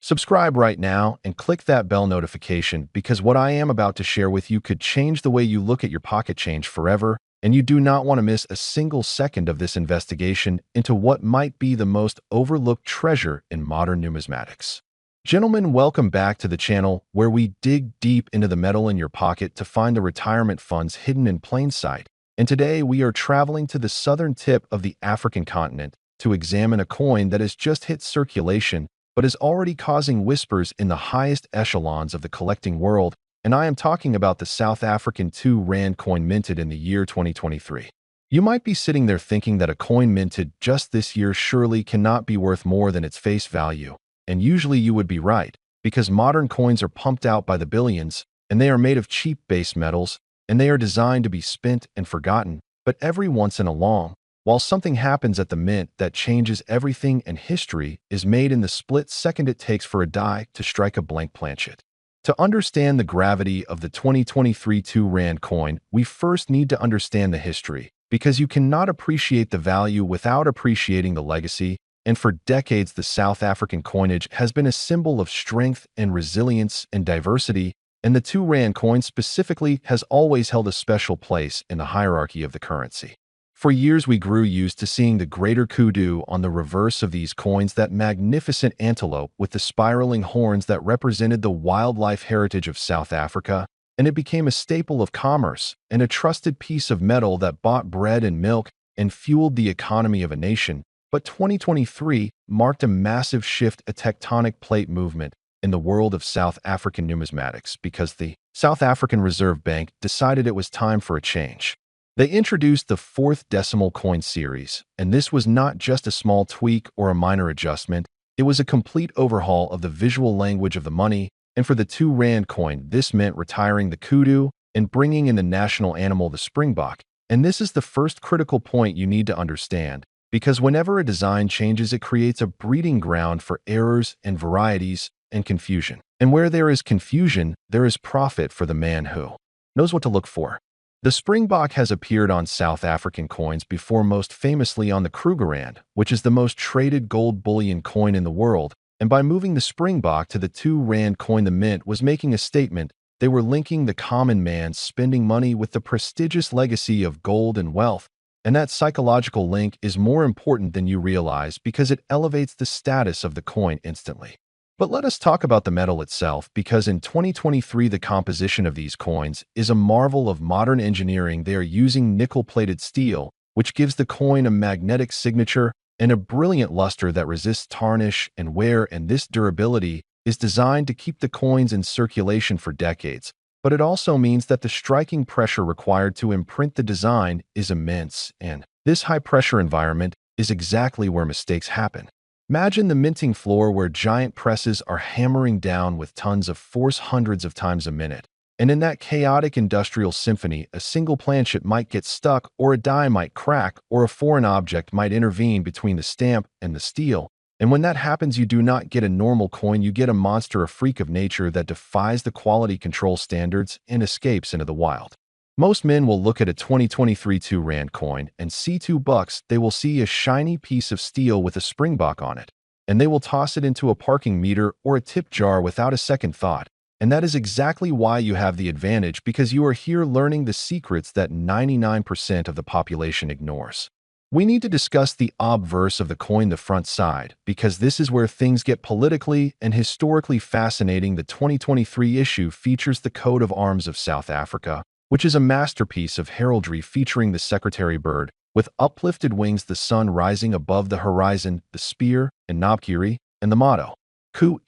Subscribe right now and click that bell notification because what I am about to share with you could change the way you look at your pocket change forever, and you do not want to miss a single second of this investigation into what might be the most overlooked treasure in modern numismatics. Gentlemen, welcome back to the channel where we dig deep into the metal in your pocket to find the retirement funds hidden in plain sight. And today we are traveling to the southern tip of the African continent to examine a coin that has just hit circulation but is already causing whispers in the highest echelons of the collecting world, and I am talking about the South African 2 Rand coin minted in the year 2023. You might be sitting there thinking that a coin minted just this year surely cannot be worth more than its face value, and usually you would be right, because modern coins are pumped out by the billions, and they are made of cheap base metals, and they are designed to be spent and forgotten, but every once in a while something happens at the mint that changes everything, and history is made in the split second it takes for a die to strike a blank planchet. To understand the gravity of the 2023 2 Rand coin, we first need to understand the history, because you cannot appreciate the value without appreciating the legacy, and for decades the South African coinage has been a symbol of strength and resilience and diversity, and the 2 Rand coin specifically has always held a special place in the hierarchy of the currency. For years we grew used to seeing the greater kudu on the reverse of these coins, that magnificent antelope with the spiraling horns that represented the wildlife heritage of South Africa, and it became a staple of commerce and a trusted piece of metal that bought bread and milk and fueled the economy of a nation. But 2023 marked a massive shift, a tectonic plate movement in the world of South African numismatics, because the South African Reserve Bank decided it was time for a change. They introduced the 4th decimal coin series, and this was not just a small tweak or a minor adjustment, it was a complete overhaul of the visual language of the money, and for the 2 Rand coin, this meant retiring the kudu and bringing in the national animal, the springbok. And this is the first critical point you need to understand, because whenever a design changes, it creates a breeding ground for errors and varieties and confusion. And where there is confusion, there is profit for the man who knows what to look for. The springbok has appeared on South African coins before, most famously on the Krugerrand, which is the most traded gold bullion coin in the world, and by moving the springbok to the 2 Rand coin, the mint was making a statement. They were linking the common man spending money with the prestigious legacy of gold and wealth, and that psychological link is more important than you realize because it elevates the status of the coin instantly. But let us talk about the metal itself, because in 2023 the composition of these coins is a marvel of modern engineering. They are using nickel-plated steel, which gives the coin a magnetic signature and a brilliant luster that resists tarnish and wear, and this durability is designed to keep the coins in circulation for decades. But it also means that the striking pressure required to imprint the design is immense, and this high-pressure environment is exactly where mistakes happen. Imagine the minting floor where giant presses are hammering down with tons of force hundreds of times a minute. And in that chaotic industrial symphony, a single planchet might get stuck, or a die might crack, or a foreign object might intervene between the stamp and the steel. And when that happens, you do not get a normal coin, you get a monster, a freak of nature that defies the quality control standards and escapes into the wild. Most men will look at a 2023 2 Rand coin and see $2. They will see a shiny piece of steel with a springbok on it, and they will toss it into a parking meter or a tip jar without a second thought. And that is exactly why you have the advantage, because you are here learning the secrets that 99% of the population ignores. We need to discuss the obverse of the coin, the front side, because this is where things get politically and historically fascinating. The 2023 issue features the coat of arms of South Africa, which is a masterpiece of heraldry featuring the secretary bird, with uplifted wings, the sun rising above the horizon, the spear and knobkiri, and the motto, Ku/0//,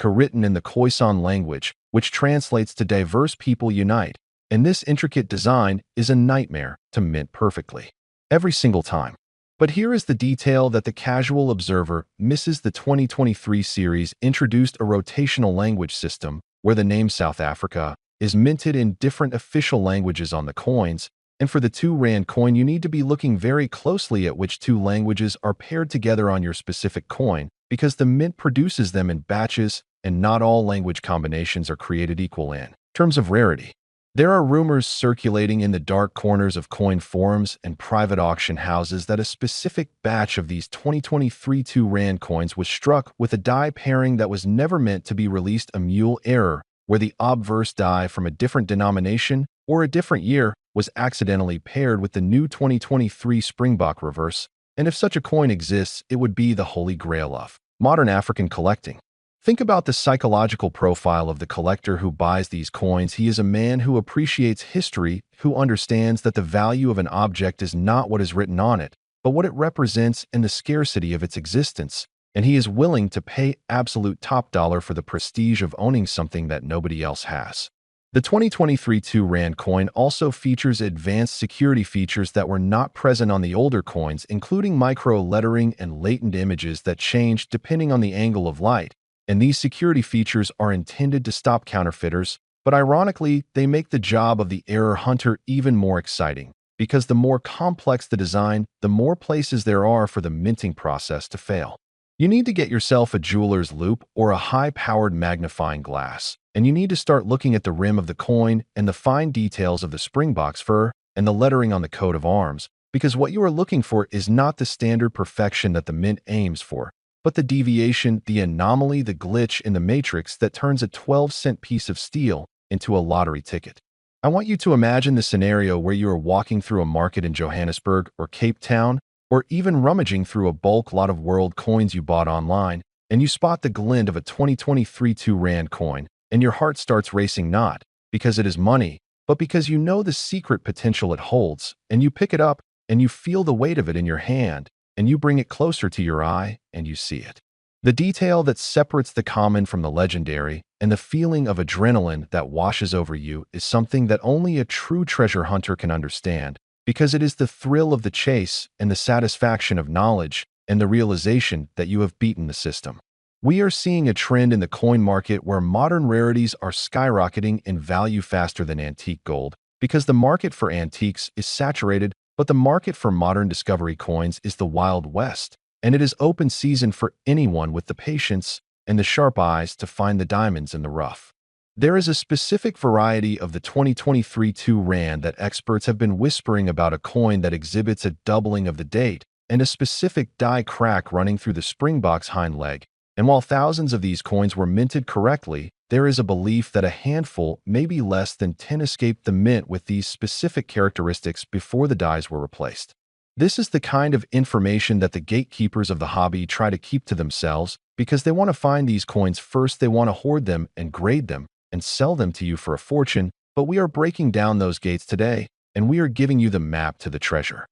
written in the Khoisan language, which translates to diverse people unite, and this intricate design is a nightmare to mint perfectly every single time. But here is the detail that the casual observer misses. The 2023 series introduced a rotational language system where the name South Africa is minted in different official languages on the coins, and for the 2 Rand coin you need to be looking very closely at which 2 languages are paired together on your specific coin, because the mint produces them in batches and not all language combinations are created equal in terms of rarity. There are rumors circulating in the dark corners of coin forums and private auction houses that a specific batch of these 2023 2 Rand coins was struck with a die pairing that was never meant to be released, a mule error, where the obverse die from a different denomination or a different year was accidentally paired with the new 2023 Springbok reverse, and if such a coin exists, it would be the holy grail of modern African collecting. Think about the psychological profile of the collector who buys these coins. He is a man who appreciates history, who understands that the value of an object is not what is written on it, but what it represents and the scarcity of its existence, and he is willing to pay absolute top dollar for the prestige of owning something that nobody else has. The 2023 2 Rand coin also features advanced security features that were not present on the older coins, including micro lettering and latent images that change depending on the angle of light. And these security features are intended to stop counterfeiters, but ironically, they make the job of the error hunter even more exciting, because the more complex the design, the more places there are for the minting process to fail. You need to get yourself a jeweler's loupe or a high-powered magnifying glass, and you need to start looking at the rim of the coin and the fine details of the Springbok's fur and the lettering on the coat of arms, because what you are looking for is not the standard perfection that the mint aims for, but the deviation, the anomaly, the glitch in the matrix that turns a 12-cent piece of steel into a lottery ticket. I want you to imagine the scenario where you are walking through a market in Johannesburg or Cape Town, or even rummaging through a bulk lot of world coins you bought online, and you spot the glint of a 2023 2 Rand coin, and your heart starts racing, not because it is money, but because you know the secret potential it holds, and you pick it up, and you feel the weight of it in your hand, and you bring it closer to your eye, and you see it. The detail that separates the common from the legendary, and the feeling of adrenaline that washes over you is something that only a true treasure hunter can understand, because it is the thrill of the chase and the satisfaction of knowledge and the realization that you have beaten the system. We are seeing a trend in the coin market where modern rarities are skyrocketing in value faster than antique gold, because the market for antiques is saturated, but the market for modern discovery coins is the Wild West, and it is open season for anyone with the patience and the sharp eyes to find the diamonds in the rough. There is a specific variety of the 2023 2 Rand that experts have been whispering about, a coin that exhibits a doubling of the date and a specific die crack running through the Springbok's hind leg. And while thousands of these coins were minted correctly, there is a belief that a handful, maybe less than 10, escaped the mint with these specific characteristics before the dies were replaced. This is the kind of information that the gatekeepers of the hobby try to keep to themselves, because they want to find these coins first. They want to hoard them and grade them and sell them to you for a fortune, but we are breaking down those gates today, and we are giving you the map to the treasure.